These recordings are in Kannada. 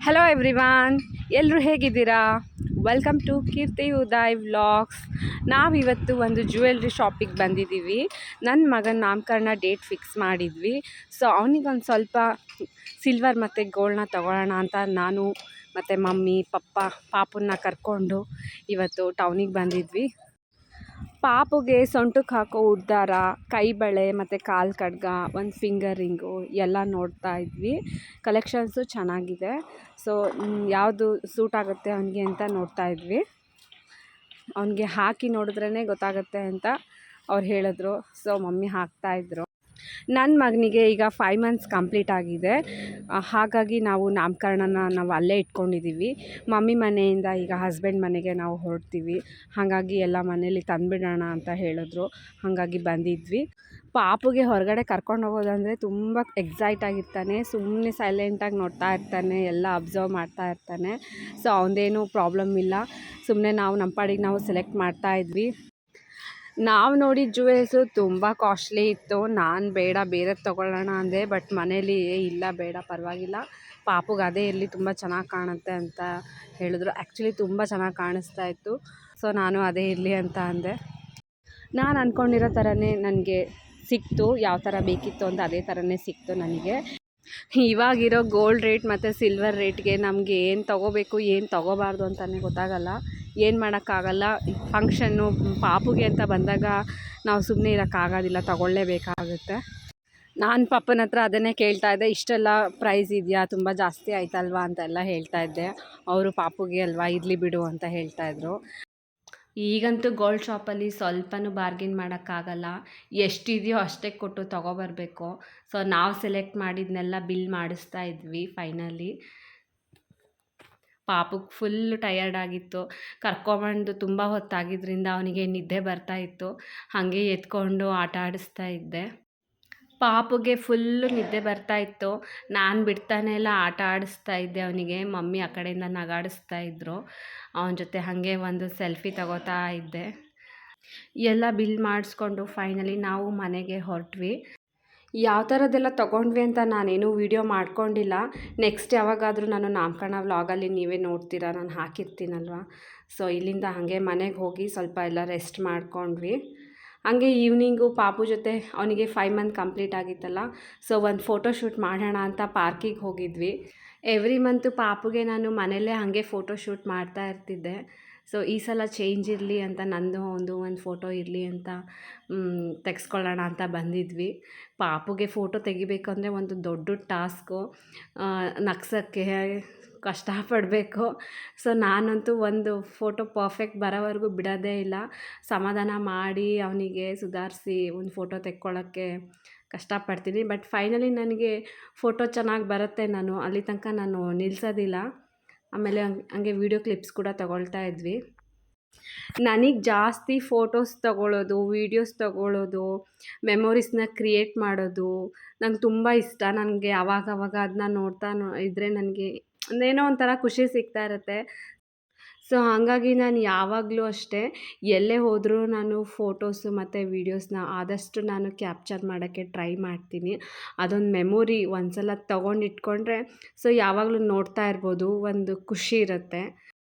ಹಲೋ ಎವ್ರಿವಾನ್, ಎಲ್ಲರೂ ಹೇಗಿದ್ದೀರಾ? Welcome to Keerthi Uday vlogs. ನಾವಿವತ್ತು ಒಂದು ಜ್ಯುವೆಲ್ರಿ ಶಾಪಿಗೆ ಬಂದಿದ್ದೀವಿ. ನನ್ನ ಮಗನ ನಾಮಕರಣ ಡೇಟ್ ಫಿಕ್ಸ್ ಮಾಡಿದ್ವಿ. ಸೊ ಅವನಿಗೊಂದು ಸ್ವಲ್ಪ ಸಿಲ್ವರ್ ಮತ್ತು ಗೋಲ್ಡ್ನ ತೊಗೊಳ್ಳೋಣ ಅಂತ ನಾನು ಮತ್ತು ಮಮ್ಮಿ ಪಾಪನ್ನ ಕರ್ಕೊಂಡು ಇವತ್ತು ಟೌನಿಗೆ ಬಂದಿದ್ವಿ. ಪಾಪುಗೆ ಸೊಂಟಕ್ಕೆ ಹಾಕೋ ಉಡ್ದಾರ, ಕೈ ಬಳೆ ಮತ್ತು ಕಾಲು ಕಡ್ಗ, ಒಂದು ಫಿಂಗರ್ ರಿಂಗು ಎಲ್ಲ ನೋಡ್ತಾ ಇದ್ವಿ. ಕಲೆಕ್ಷನ್ಸು ಚೆನ್ನಾಗಿದೆ. ಸೊ ಯಾವುದು ಸೂಟ್ ಆಗುತ್ತೆ ಅವನಿಗೆ ಅಂತ ನೋಡ್ತಾ ಇದ್ವಿ. ಅವನಿಗೆ ಹಾಕಿ ನೋಡಿದ್ರೇ ಗೊತ್ತಾಗುತ್ತೆ ಅಂತ ಅವ್ರು ಹೇಳಿದ್ರು. ಸೊ ಮಮ್ಮಿ ಹಾಕ್ತಾಯಿದ್ರು. ನನ್ನ ಮಗನಿಗೆ ಈಗ 5 ಮಂತ್ಸ್ ಕಂಪ್ಲೀಟ್ ಆಗಿದೆ. ಹಾಗಾಗಿ ನಾವು ನಾಮಕರಣನ ನಾವು ಅಲ್ಲೇ ಇಟ್ಕೊಂಡಿದ್ದೀವಿ. ಮಮ್ಮಿ ಮನೆಯಿಂದ ಈಗ ಹಸ್ಬೆಂಡ್ ಮನೆಗೆ ನಾವು ಹೊರಡ್ತೀವಿ. ಹಾಗಾಗಿ ಎಲ್ಲ ಮನೇಲಿ ತಂದುಬಿಡೋಣ ಅಂತ ಹೇಳಿದ್ರು. ಹಾಗಾಗಿ ಬಂದಿದ್ವಿ. ಪಾಪುಗೆ ಹೊರಗಡೆ ಕರ್ಕೊಂಡು ಹೋಗೋದಂದರೆ ತುಂಬ ಎಕ್ಸೈಟ್ ಆಗಿರ್ತಾನೆ. ಸುಮ್ಮನೆ ಸೈಲೆಂಟಾಗಿ ನೋಡ್ತಾ ಇರ್ತಾನೆ, ಎಲ್ಲ ಅಬ್ಸರ್ವ್ ಮಾಡ್ತಾ ಇರ್ತಾನೆ. ಸೊ ಅವನದೇನೂ ಪ್ರಾಬ್ಲಮ್ ಇಲ್ಲ. ಸುಮ್ಮನೆ ನಾವು ನಮ್ಮ ಪಾಡಿಗೆ ನಾವು ಸೆಲೆಕ್ಟ್ ಮಾಡ್ತಾ ಇದ್ವಿ. ನಾವು ನೋಡಿದ ಜ್ಯುವೆಲ್ಸು ತುಂಬ ಕಾಸ್ಟ್ಲಿ ಇತ್ತು. ನಾನು ಬೇಡ ಬೇರೆದು ತೊಗೊಳ್ಳೋಣ ಅಂದೆ. ಬಟ್ ಮನೇಲಿ ಇಲ್ಲ ಬೇಡ ಪರವಾಗಿಲ್ಲ, ಪಾಪುಗೆ ಅದೇ ಇರಲಿ, ತುಂಬ ಚೆನ್ನಾಗಿ ಕಾಣುತ್ತೆ ಅಂತ ಹೇಳಿದ್ರು. ಆ್ಯಕ್ಚುಲಿ ತುಂಬ ಚೆನ್ನಾಗಿ ಕಾಣಿಸ್ತಾ ಇತ್ತು. ಸೊ ನಾನು ಅದೇ ಇರಲಿ ಅಂತ ಅಂದೆ. ನಾನು ಅಂದ್ಕೊಂಡಿರೋ ಥರನೇ ನನಗೆ ಸಿಕ್ತು. ಯಾವ ಥರ ಬೇಕಿತ್ತು ಅಂತ ಅದೇ ಥರನೇ ಸಿಕ್ತು ನನಗೆ. ಇವಾಗಿರೋ ಗೋಲ್ಡ್ ರೇಟ್ ಮತ್ತು ಸಿಲ್ವರ್ ರೇಟ್ಗೆ ನಮಗೆ ಏನು ತೊಗೋಬೇಕು ಏನು ತೊಗೋಬಾರ್ದು ಅಂತಲೇ ಗೊತ್ತಾಗಲ್ಲ. ಏನು ಮಾಡೋಕ್ಕಾಗಲ್ಲ. ಫಂಕ್ಷನ್ನು ಪಾಪುಗೆ ಅಂತ ಬಂದಾಗ ನಾವು ಸುಮ್ಮನೆ ಇರೋಕ್ಕಾಗೋದಿಲ್ಲ, ತೊಗೊಳ್ಳೇಬೇಕಾಗುತ್ತೆ. ನಾನು ಪಾಪನ ಹತ್ರ ಅದನ್ನೇ ಕೇಳ್ತಾ ಇದ್ದೆ, ಇಷ್ಟೆಲ್ಲ ಪ್ರೈಸ್ ಇದೆಯಾ, ತುಂಬ ಜಾಸ್ತಿ ಆಯ್ತಲ್ವಾ ಅಂತೆಲ್ಲ ಹೇಳ್ತಾ ಇದ್ದೆ. ಅವರು ಪಾಪುಗೆ ಅಲ್ವಾ ಇರಲಿ ಬಿಡು ಅಂತ ಹೇಳ್ತಾಯಿದ್ರು. ಈಗಂತೂ ಗೋಲ್ಡ್ ಶಾಪಲ್ಲಿ ಸ್ವಲ್ಪನೂ ಬಾರ್ಗೇನ್ ಮಾಡೋಕ್ಕಾಗಲ್ಲ. ಎಷ್ಟಿದೆಯೋ ಅಷ್ಟೇ ಕೊಟ್ಟು ತೊಗೊಬರ್ಬೇಕು. ಸೊ ನಾವು ಸೆಲೆಕ್ಟ್ ಮಾಡಿದ್ನೆಲ್ಲ ಬಿಲ್ ಮಾಡಿಸ್ತಾ ಇದ್ವಿ ಫೈನಲಿ. ಪಾಪುಗೆ ಫುಲ್ ಟಯರ್ಡ್ ಆಗಿತ್ತು. ಕರ್ಕೊಂಬಂದು ತುಂಬ ಹೊತ್ತಾಗಿದ್ದರಿಂದ ಅವನಿಗೆ ನಿದ್ದೆ ಬರ್ತಾಯಿತ್ತು. ಹಾಗೆ ಎತ್ಕೊಂಡು ಆಟ ಆಡಿಸ್ತಾ ಇದ್ದೆ. ಪಾಪುಗೆ ಫುಲ್ಲು ನಿದ್ದೆ ಬರ್ತಾಯಿತ್ತು. ನಾನು ಬಿಡ್ತಾನೆ ಎಲ್ಲ ಆಟ ಆಡಿಸ್ತಾ ಇದ್ದೆ ಅವನಿಗೆ. ಮಮ್ಮಿ ಆ ಕಡೆಯಿಂದ ನಗಾಡಿಸ್ತಾ ಇದ್ದರು. ಅವನ ಜೊತೆ ಹಾಗೆ ಒಂದು ಸೆಲ್ಫಿ ತಗೋತಾ ಇದ್ದೆ. ಎಲ್ಲ ಬಿಲ್ ಮಾಡಿಸ್ಕೊಂಡು ಫೈನಲಿ ನಾವು ಮನೆಗೆ ಹೊರಟ್ವಿ. ಯಾವ ಥರದ್ದೆಲ್ಲ ತೊಗೊಂಡ್ವಿ ಅಂತ ನಾನೇನು ವೀಡಿಯೋ ಮಾಡ್ಕೊಂಡಿಲ್ಲ. ನೆಕ್ಸ್ಟ್ ಯಾವಾಗಾದರೂ ನಾನು ನಾಮಕರಣ ವ್ಲಾಗಲ್ಲಿ ನೀವೇ ನೋಡ್ತೀರಾ, ನಾನು ಹಾಕಿರ್ತೀನಲ್ವ. ಸೊ ಇಲ್ಲಿಂದ ಹಾಗೆ ಮನೆಗೆ ಹೋಗಿ ಸ್ವಲ್ಪ ಎಲ್ಲ ರೆಸ್ಟ್ ಮಾಡ್ಕೊಂಡ್ವಿ. ಹಂಗೆ ಈವ್ನಿಂಗು ಪಾಪು ಜೊತೆ ಅವನಿಗೆ 5 ಮಂತ್ ಕಂಪ್ಲೀಟ್ ಆಗಿತ್ತಲ್ಲ. ಸೊ ಒಂದು ಫೋಟೋಶೂಟ್ ಮಾಡೋಣ ಅಂತ ಪಾರ್ಕಿಗೆ ಹೋಗಿದ್ವಿ. ಎವ್ರಿ ಮಂತು ಪಾಪುಗೆ ನಾನು ಮನೆಯಲ್ಲೇ ಹಾಗೆ ಫೋಟೋಶೂಟ್ ಮಾಡ್ತಾ ಇರ್ತಿದ್ದೆ. ಸೊ ಈ ಸಲ ಚೇಂಜ್ ಇರಲಿ ಅಂತ ನಂದು ಒಂದು ಫೋಟೋ ಇರಲಿ ಅಂತ ತೆಗೆಸ್ಕೊಳ್ಳೋಣ ಅಂತ ಬಂದಿದ್ವಿ. ಪಾಪುಗೆ ಫೋಟೋ ತೆಗಿಬೇಕು ಅಂದರೆ ಒಂದು ದೊಡ್ಡ ಟಾಸ್ಕು. ನಗ್ಸೋಕ್ಕೆ ಕಷ್ಟಪಡಬೇಕು. ಸೊ ನಾನಂತೂ ಒಂದು ಫೋಟೋ ಪರ್ಫೆಕ್ಟ್ ಬರೋವರೆಗೂ ಬಿಡೋದೇ ಇಲ್ಲ. ಸಮಾಧಾನ ಮಾಡಿ ಅವನಿಗೆ ಸುಧಾರಿಸಿ ಒಂದು ಫೋಟೋ ತೆಕ್ಕೊಳ್ಳೋಕ್ಕೆ ಕಷ್ಟಪಡ್ತೀನಿ. ಬಟ್ ಫೈನಲಿ ನನಗೆ ಫೋಟೋ ಚೆನ್ನಾಗಿ ಬರುತ್ತೆ. ನಾನು ಅಲ್ಲಿ ತನಕ ನಾನು ನಿಲ್ಲಿಸೋದಿಲ್ಲ. ಆಮೇಲೆ ಹಂಗೆ ವೀಡಿಯೋ ಕ್ಲಿಪ್ಸ್ ಕೂಡ ತಗೊಳ್ತಾ ಇದ್ವಿ. ನನಗೆ ಜಾಸ್ತಿ ಫೋಟೋಸ್ ತಗೊಳ್ಳೋದು, ವೀಡಿಯೋಸ್ ತಗೊಳ್ಳೋದು, ಮೆಮೊರೀಸ್ನ ಕ್ರಿಯೇಟ್ ಮಾಡೋದು ನಂಗೆ ತುಂಬ ಇಷ್ಟ. ನನಗೆ ಆವಾಗವಾಗ ಅದನ್ನ ನೋಡ್ತಾ ಇದ್ದರೆ ನನಗೆ ಏನೋ ಒಂಥರ ಖುಷಿ ಸಿಗ್ತಾ ಇರುತ್ತೆ. ಸೊ ಹಾಗಾಗಿ ನಾನು ಯಾವಾಗಲೂ ಅಷ್ಟೇ, ಎಲ್ಲೇ ಹೋದರೂ ನಾನು ಫೋಟೋಸು ಮತ್ತು ವೀಡಿಯೋಸ್ನ ಆದಷ್ಟು ನಾನು ಕ್ಯಾಪ್ಚರ್ ಮಾಡೋಕ್ಕೆ ಟ್ರೈ ಮಾಡ್ತೀನಿ. ಅದೊಂದು ಮೆಮೊರಿ ಒಂದು ಸಲ ತೊಗೊಂಡಿಟ್ಕೊಂಡ್ರೆ ಸೊ ಯಾವಾಗಲೂ ನೋಡ್ತಾ ಇರ್ಬೋದು, ಒಂದು ಖುಷಿ ಇರುತ್ತೆ.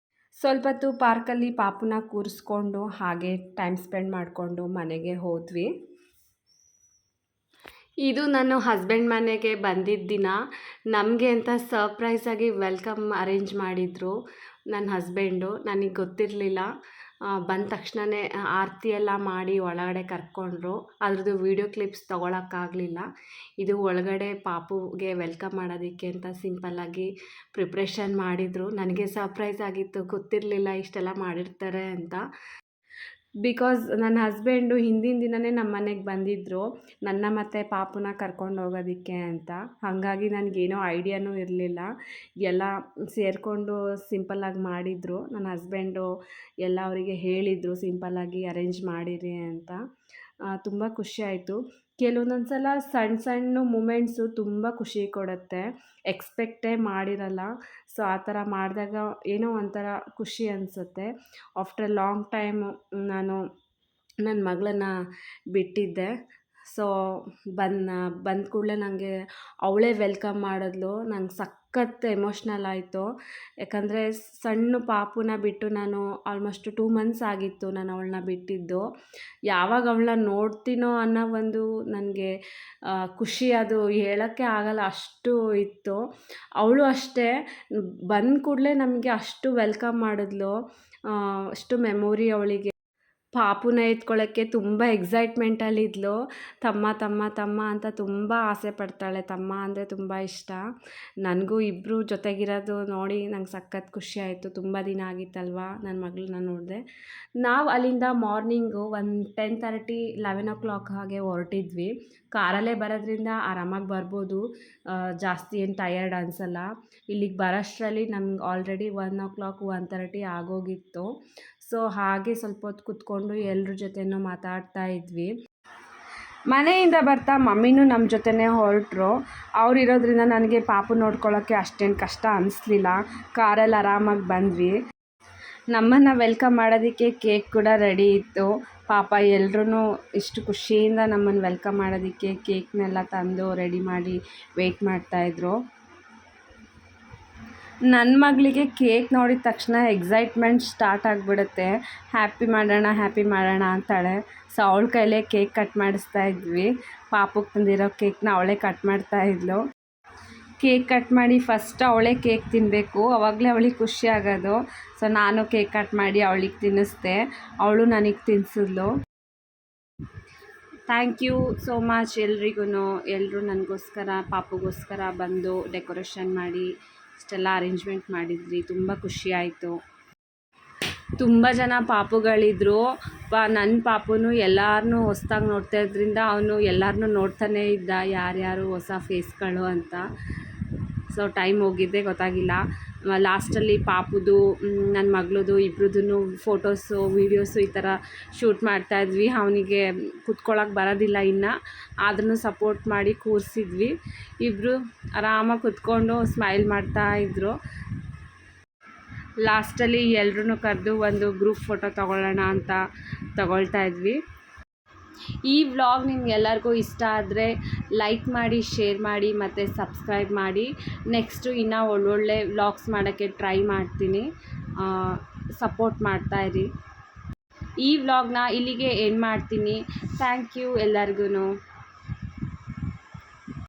ಸ್ವಲ್ಪ ಹೊತ್ತು ಪಾರ್ಕಲ್ಲಿ ಪಾಪುನ ಕೂರಿಸ್ಕೊಂಡು ಹಾಗೆ ಟೈಮ್ ಸ್ಪೆಂಡ್ ಮಾಡಿಕೊಂಡು ಮನೆಗೆ ಹೋದ್ವಿ. ಇದು ನಾನು ಹಸ್ಬೆಂಡ್ ಮನೆಗೆ ಬಂದಿದ್ದ ದಿನ. ನಮಗೆ ಅಂತ ಸರ್ಪ್ರೈಸಾಗಿ ವೆಲ್ಕಮ್ ಅರೇಂಜ್ ಮಾಡಿದರು ನನ್ನ ಹಸ್ಬೆಂಡು. ನನಗೆ ಗೊತ್ತಿರಲಿಲ್ಲ. ಬಂದ ತಕ್ಷಣವೇ ಆರತಿ ಎಲ್ಲ ಮಾಡಿ ಒಳಗಡೆ ಕರ್ಕೊಂಡ್ರು. ಅದ್ರದ್ದು ವೀಡಿಯೋ ಕ್ಲಿಪ್ಸ್ ತೊಗೊಳಕ್ಕಾಗಲಿಲ್ಲ. ಇದು ಒಳಗಡೆ ಪಾಪುಗೆ ವೆಲ್ಕಮ್ ಮಾಡೋದಕ್ಕೆ ಅಂತ ಸಿಂಪಲ್ಲಾಗಿ ಪ್ರಿಪ್ರೇಷನ್ ಮಾಡಿದರು. ನನಗೆ ಸರ್ಪ್ರೈಸ್ ಆಗಿತ್ತು, ಗೊತ್ತಿರಲಿಲ್ಲ ಇಷ್ಟೆಲ್ಲ ಮಾಡಿರ್ತಾರೆ ಅಂತ. ಬಿಕಾಸ್ ನನ್ನ ಹಸ್ಬೆಂಡು ಹಿಂದಿನ ದಿನವೇ ನಮ್ಮ ಮನೆಗೆ ಬಂದಿದ್ದರು, ನನ್ನ ಮತ್ತು ಪಾಪುನ ಕರ್ಕೊಂಡು ಹೋಗೋದಕ್ಕೆ ಅಂತ. ಹಾಗಾಗಿ ನನಗೇನೋ ಐಡಿಯಾನೂ ಇರಲಿಲ್ಲ. ಎಲ್ಲ ಸೇರಿಕೊಂಡು ಸಿಂಪಲ್ಲಾಗಿ ಮಾಡಿದರು. ನನ್ನ ಹಸ್ಬೆಂಡು ಎಲ್ಲ ಅವರಿಗೆ ಹೇಳಿದರು ಸಿಂಪಲ್ಲಾಗಿ ಅರೇಂಜ್ ಮಾಡಿರಿ ಅಂತ. ತುಂಬ ಖುಷಿ ಆಯಿತು. ಕೆಲವೊಂದೊಂದು ಸಲ ಸಣ್ಣ ಸಣ್ಣ ಮೂಮೆಂಟ್ಸು ತುಂಬ ಖುಷಿ ಕೊಡುತ್ತೆ. ಎಕ್ಸ್ಪೆಕ್ಟೇ ಮಾಡಿರಲ್ಲ. ಸೊ ಆ ಥರ ಮಾಡಿದಾಗ ಏನೋ ಒಂಥರ ಖುಷಿ ಅನಿಸುತ್ತೆ. ಆಫ್ಟರ್ ಲಾಂಗ್ ಟೈಮು ನಾನು ನನ್ನ ಮಗಳನ್ನ ಬಿಟ್ಟಿದ್ದೆ. ಸೊ ಬಂದ ಕೂಡಲೇ ನನಗೆ ಅವಳೇ ವೆಲ್ಕಮ್ ಮಾಡಿದ್ಲು. ನಂಗೆ ಸಖತ್ ಎಮೋಷ್ನಲ್ ಆಯಿತು. ಯಾಕಂದರೆ ಸಣ್ಣ ಪಾಪುನ ಬಿಟ್ಟು ನಾನು ಆಲ್ಮೋಸ್ಟ್ 2 ಮಂತ್ಸ್ ಆಗಿತ್ತು ನಾನು ಅವಳನ್ನ ಬಿಟ್ಟಿದ್ದು. ಯಾವಾಗ ಅವಳನ್ನ ನೋಡ್ತೀನೋ ಅನ್ನೋ ಒಂದು ನನಗೆ ಖುಷಿ ಅದು ಹೇಳೋಕ್ಕೆ ಆಗಲ್ಲ, ಅಷ್ಟು ಇತ್ತು. ಅವಳು ಅಷ್ಟೇ ಬಂದ ಕೂಡಲೇ ನಮಗೆ ಅಷ್ಟು ವೆಲ್ಕಮ್ ಮಾಡಿದ್ಲು. ಅಷ್ಟು ಮೆಮೊರಿ ಅವಳಿಗೆ. ಪಾಪುನ ಎತ್ಕೊಳ್ಳೋಕ್ಕೆ ತುಂಬ ಎಕ್ಸೈಟ್ಮೆಂಟಲ್ಲಿದ್ಲು. ತಮ್ಮ ತಮ್ಮ ತಮ್ಮ ಅಂತ ತುಂಬ ಆಸೆ ಪಡ್ತಾಳೆ. ತಮ್ಮ ಅಂದರೆ ತುಂಬ ಇಷ್ಟ. ನನಗೂ ಇಬ್ಬರು ಜೊತೆಗಿರೋದು ನೋಡಿ ನಂಗೆ ಸಖತ್ ಖುಷಿ ಆಯಿತು. ತುಂಬ ದಿನ ಆಗಿತ್ತಲ್ವ ನನ್ನ ಮಗಳನ್ನ ನೋಡಿದೆ. ನಾವು ಅಲ್ಲಿಂದ ಮಾರ್ನಿಂಗು ಒಂದು 10:30 11 ಹಾಗೆ ಹೊರಟಿದ್ವಿ. ಕಾರಲ್ಲೇ ಬರೋದ್ರಿಂದ ಆರಾಮಾಗಿ ಬರ್ಬೋದು, ಜಾಸ್ತಿ ಏನು ಟಯರ್ಡ್ ಅನಿಸಲ್ಲ. ಇಲ್ಲಿಗೆ ಬರೋಷ್ಟರಲ್ಲಿ ನಮ್ಗೆ ಆಲ್ರೆಡಿ 1 1:30 ಆಗೋಗಿತ್ತು. ಸೊ ಹಾಗೆ ಸ್ವಲ್ಪ ಹೊತ್ತು ಕೂತ್ಕೊಂಡು ಎಲ್ಲರ ಜೊತೆನೂ ಮಾತಾಡ್ತಾ ಇದ್ವಿ. ಮನೆಯಿಂದ ಬರ್ತಾ ಮಮ್ಮಿನೂ ನಮ್ಮ ಜೊತೆನೇ ಹೊರಟರು. ಅವರಿರೋದ್ರಿಂದ ನನಗೆ ಪಾಪು ನೋಡ್ಕೊಳ್ಳೋಕ್ಕೆ ಅಷ್ಟೇನು ಕಷ್ಟ ಅನ್ನಿಸ್ಲಿಲ್ಲ. ಕಾರಲ್ಲಿ ಆರಾಮಾಗಿ ಬಂದ್ವಿ. ನಮ್ಮನ್ನು ವೆಲ್ಕಮ್ ಮಾಡೋದಕ್ಕೆ ಕೇಕ್ ಕೂಡ ರೆಡಿ ಇತ್ತು. ಪಾಪ ಎಲ್ರೂ ಇಷ್ಟು ಖುಷಿಯಿಂದ ನಮ್ಮನ್ನು ವೆಲ್ಕಮ್ ಮಾಡೋದಕ್ಕೆ ಕೇಕ್ನೆಲ್ಲ ತಂದು ರೆಡಿ ಮಾಡಿ ವೆಯ್ಟ್ ಮಾಡ್ತಾಯಿದ್ರು. ನನ್ನ ಮಗಳಿಗೆ ಕೇಕ್ ನೋಡಿದ ತಕ್ಷಣ ಎಕ್ಸೈಟ್ಮೆಂಟ್ ಸ್ಟಾರ್ಟ್ ಆಗಿಬಿಡುತ್ತೆ. ಹ್ಯಾಪಿ ಮಾಡೋಣ ಅಂತಾಳೆ. ಸೊ ಅವಳ ಕೈಲೇ ಕೇಕ್ ಕಟ್ ಮಾಡಿಸ್ತಾ ಇದ್ವಿ. ಪಾಪುಗೆ ತಂದಿರೋ ಕೇಕ್ನ ಅವಳೇ ಕಟ್ ಮಾಡ್ತಾಯಿದ್ಲು. ಕೇಕ್ ಕಟ್ ಮಾಡಿ ಫಸ್ಟ್ ಅವಳೇ ಕೇಕ್ ತಿನ್ನಬೇಕು, ಆವಾಗಲೇ ಅವಳಿಗೆ ಖುಷಿ ಆಗೋದು. ಸೊ ನಾನು ಕೇಕ್ ಕಟ್ ಮಾಡಿ ಅವಳಿಗೆ ತಿನ್ನಿಸ್ದೆ, ಅವಳು ನನಗೆ ತಿನ್ನಿಸಿದ್ಲು. ಥ್ಯಾಂಕ್ ಯು ಸೋ ಮಚ್ ಎಲ್ರಿಗೂ. ಎಲ್ಲರೂ ನನಗೋಸ್ಕರ ಪಾಪುಗೋಸ್ಕರ ಬಂದು ಡೆಕೋರೇಷನ್ ಮಾಡಿ ಇಷ್ಟೆಲ್ಲ ಅರೇಂಜ್ಮೆಂಟ್ ಮಾಡಿದ್ರಿ. ತುಂಬ ಖುಷಿ ಆಯಿತು. ತುಂಬ ಜನ ಪಾಪುಗಳಿದ್ರು. ನನ್ನ ಪಾಪುನು ಎಲ್ಲರನ್ನೂ ಹೊಸ್ದಾಗಿ ನೋಡ್ತಾ ಇದ್ರಿಂದ ಅವನು ಎಲ್ಲರನ್ನೂ ನೋಡ್ತಾನೇ ಇದ್ದ, ಯಾರ್ಯಾರು ಹೊಸ ಫೇಸ್ಗಳು ಅಂತ. ಸೊ ಟೈಮ್ ಹೋಗಿದ್ದೇ ಗೊತ್ತಾಗಿಲ್ಲ. ಲಾಸ್ಟಲ್ಲಿ ಪಾಪುದು ನನ್ನ ಮಗಳದು ಇಬ್ರದ್ದು ಫೋಟೋಸು ವೀಡಿಯೋಸು ಈ ಥರ ಶೂಟ್ ಮಾಡ್ತಾಯಿದ್ವಿ. ಅವನಿಗೆ ಕುತ್ಕೊಳ್ಳೋಕೆ ಬರೋದಿಲ್ಲ ಇನ್ನು, ಆದ್ರೂ ಸಪೋರ್ಟ್ ಮಾಡಿ ಕೂರಿಸಿದ್ವಿ. ಇಬ್ಬರು ಆರಾಮಾಗಿ ಕುತ್ಕೊಂಡು ಸ್ಮೈಲ್ ಮಾಡ್ತಾಯಿದ್ರು. ಲಾಸ್ಟಲ್ಲಿ ಎಲ್ರೂ ಕರೆದು ಒಂದು ಗ್ರೂಪ್ ಫೋಟೋ ತೊಗೊಳ್ಳೋಣ ಅಂತ ತೊಗೊಳ್ತಾ ಇದ್ವಿ. ಈ ವ್ಲಾಗ್ ನಿಮ್ಗೆಲ್ಲರಿಗೂ ಇಷ್ಟ ಆದರೆ ಲೈಕ್ ಮಾಡಿ, ಶೇರ್ ಮಾಡಿ ಮತ್ತು ಸಬ್ಸ್ಕ್ರೈಬ್ ಮಾಡಿ. ನೆಕ್ಸ್ಟು ಇನ್ನೂ ಒಳ್ಳೊಳ್ಳೆ ವ್ಲಾಗ್ಸ್ ಮಾಡೋಕ್ಕೆ ಟ್ರೈ ಮಾಡ್ತೀನಿ. ಸಪೋರ್ಟ್ ಮಾಡ್ತಾಯಿರಿ. ಈ ವ್ಲಾಗ್ನ ಇಲ್ಲಿಗೆ ಎಂಡ್ ಮಾಡ್ತೀನಿ. ಥ್ಯಾಂಕ್ ಯು ಎಲ್ಲರಿಗೂ.